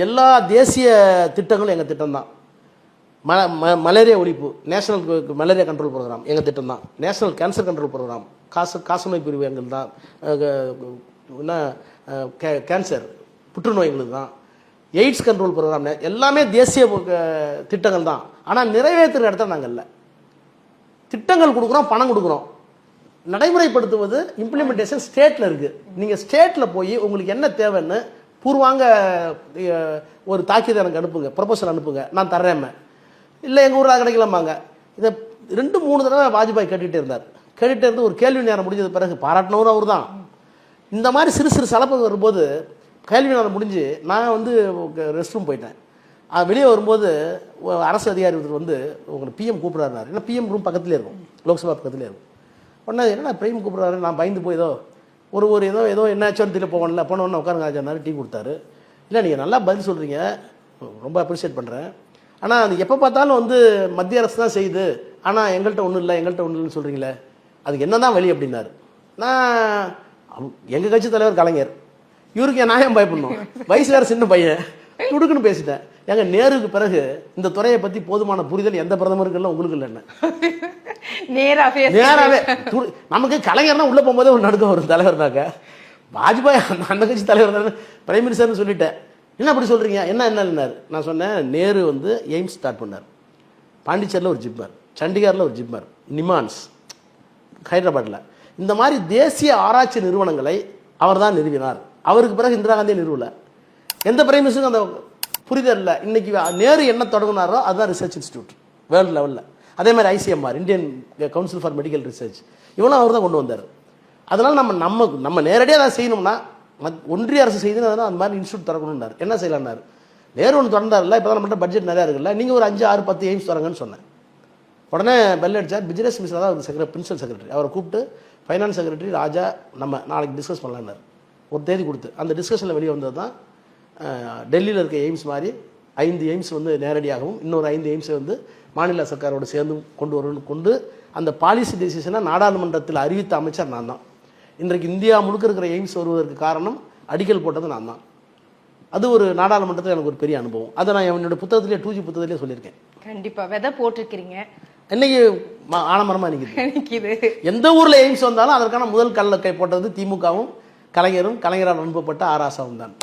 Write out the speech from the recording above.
எல்லா தேசிய திட்டங்களும் எங்கள் திட்டம் தான். மலேரியா ஒழிப்பு, நேஷனல் மலேரியா கண்ட்ரோல் ப்ரோக்ராம் எங்கள் திட்டம் தான். நேஷனல் கேன்சர் கண்ட்ரோல் ப்ரோக்ராம், காசநோய் பிரிவு எங்கள் தான். என்ன கேன்சர் புற்றுநோய் எங்களுக்கு தான். எய்ட்ஸ் கண்ட்ரோல் ப்ரோக்ராம் எல்லாமே தேசிய திட்டங்கள் தான். ஆனால் நிறைவேற்றுற இடத்துல நாங்கள் இல்லை. திட்டங்கள் கொடுக்குறோம், பணம் கொடுக்குறோம், நடைமுறைப்படுத்துவது இம்ப்ளிமெண்டேஷன் ஸ்டேட்டில் இருக்குது. நீங்கள் ஸ்டேட்டில் போய் உங்களுக்கு என்ன தேவைன்னு பூர்வாங்க ஒரு தாக்கீதை எனக்கு அனுப்புங்க, ப்ரொபோசல் அனுப்புங்க, நான் தர்றேன். இல்லை எங்கள் ஊரில் கிடைக்கலாமாங்க. இதை 2-3 தடவை வாஜ்பாய் கேட்டுகிட்டே இருந்தார். கேட்டுகிட்டே இருந்து ஒரு கேள்வி நேரம் முடிஞ்சது பிறகு பாராட்டினவரும் அவர் தான். இந்த மாதிரி சிறு சிறு சலப்பு வரும்போது கேள்வி நேரம் முடிஞ்சு நான் வந்து ரெஸ்ட் ரூம் போயிட்டேன். வெளியே வரும்போது அரசு அதிகாரி வந்து உங்களுக்கு பிஎம் கூப்பிட்றாருனாரு. ஏன்னா பிஎம் ரூம் பக்கத்துலேயே இருக்கும், லோக்சபா பக்கத்துலேயே இருக்கும். உடனே என்ன பிஎம் கூப்பிட்றாரு, நான் பயந்து போய் ஏதோ ஏதோ என்னாச்சோன்னு தெரியல போகல. போனோன்னு உட்காருங்க ஆச்சாரு, டீ கொடுத்தாரு. இல்லை நீங்கள் நல்லா பதில் சொல்கிறீங்க, ரொம்ப அப்ரிஷியேட் பண்ணுறேன். ஆனால் அது எப்போ பார்த்தாலும் வந்து மத்திய அரசு தான் செய்யுது, ஆனால் எங்கள்கிட்ட ஒன்றும் இல்லைன்னு சொல்கிறீங்களே, அதுக்கு என்ன தான் வழி அப்படின்னாரு. நான் எங்கள் கட்சி தலைவர் கலைஞர், இவருக்கு நான் ஏன் பயப்படணும், வயசு வேறு சின்ன பையன், துடுக்குன்னு பேசிட்டேன். எங்க நேருக்கு பிறகு இந்த துறையை பற்றி போதுமான புரிதல் எந்த பிரதமருக்கு இல்லை, உங்களுக்கு இல்லை. நேராவே நமக்கு கலைஞர்னா உள்ள போகும்போதே ஒரு நடுக்கம் வரும். தலைவர்னாக்க வாஜ்பாய் அந்த கட்சி தலைவர் தானே, பிரைம் மினிஸ்டர்னு சொல்லிட்டேன். என்ன அப்படி சொல்றீங்க, என்னன்னாரு. நான் சொன்னேன், நேரு வந்து எய்ம்ஸ் ஸ்டார்ட் பண்ணார், பாண்டிச்சேரியில் ஒரு ஜிப்மர், சண்டிகாரில் ஒரு ஜிப்மர், நிமான்ஸ் ஹைதராபாத்தில். இந்த மாதிரி தேசிய ஆராய்ச்சி நிறுவனங்களை அவர் தான் நிறுவினார். அவருக்கு பிறகு இந்திரா காந்தியை நிறுவல. எந்த பிரைம் மினிஸ்டருக்கும் அந்த புரிதல் இல்லை. இன்னைக்கு நேரு என்ன தொடங்கினாரோ அதுதான் ரிசர்ச் இன்ஸ்டியூட் வேர்ல்டு லெவலில். அதே மாதிரி ICMR, Indian council for medical research, இவனும் அவர் தான் கொண்டு வந்தார். அதனால் நம்ம நேரடியாக அதை செய்யணும்னா ஒன்றிய அரசு செய்யணும், அந்த மாதிரி இன்ஸ்டியூட் திறக்கணும்னார். என்ன செய்யலாம்னாரு, நேரு ஒன்று திறந்தார்ல, இப்போ தான் நம்மகிட்ட பட்ஜெட் நிறையா இருக்குல்ல, நீங்கள் ஒரு 5, 6, 10 எய்ம்ஸ் திறங்கன்னு சொன்னேன். உடனே பெல் அடிச்சார். பிசினஸ் மினிஸ்டர் தான் பிரின்சிபல் செக்ரட்டரி, அவரை கூப்பிட்டு ஃபைனான்ஸ் செக்ரட்டரி ராஜா நம்ம நாளைக்கு டிஸ்கஸ் பண்ணலான்னார். ஒரு தேதி கொடுத்து அந்த டிஸ்கஷனில் வெளியே வந்தது தான் டெல்லியில் இருக்க எய்ம்ஸ் மாதிரி 5 எய்ம்ஸ் வந்து நேரடியாகவும் இன்னொரு 5 எய்ம்ஸை வந்து மாநில சர்க்காரோடு சேர்ந்து கொண்டு அந்த பாலிசி டெசிஷனை நாடாளுமன்றத்தில் அறிவித்த அமைச்சர் நான் தான். இன்றைக்கு இந்தியா முழுக்க இருக்கிற எய்ம்ஸ் வருவதற்கு காரணம் அடிக்கல் போட்டது நான் தான். அது ஒரு நாடாளுமன்றத்தில் எனக்கு ஒரு பெரிய அனுபவம். அதை நான் என்னோட புத்தகத்திலே 2G புத்தகத்திலே சொல்லியிருக்கேன். கண்டிப்பா விதை போட்டிருக்கிறீங்க, இன்னைக்கு ஆலமரமா நிக்குது. எந்த ஊர்ல எய்ம்ஸ் வந்தாலும் அதற்கான முதல் கல்ல கை போட்டது திமுகவும் கலைஞரால் அனுப்பப்பட்ட ஆராசாவும் தான்.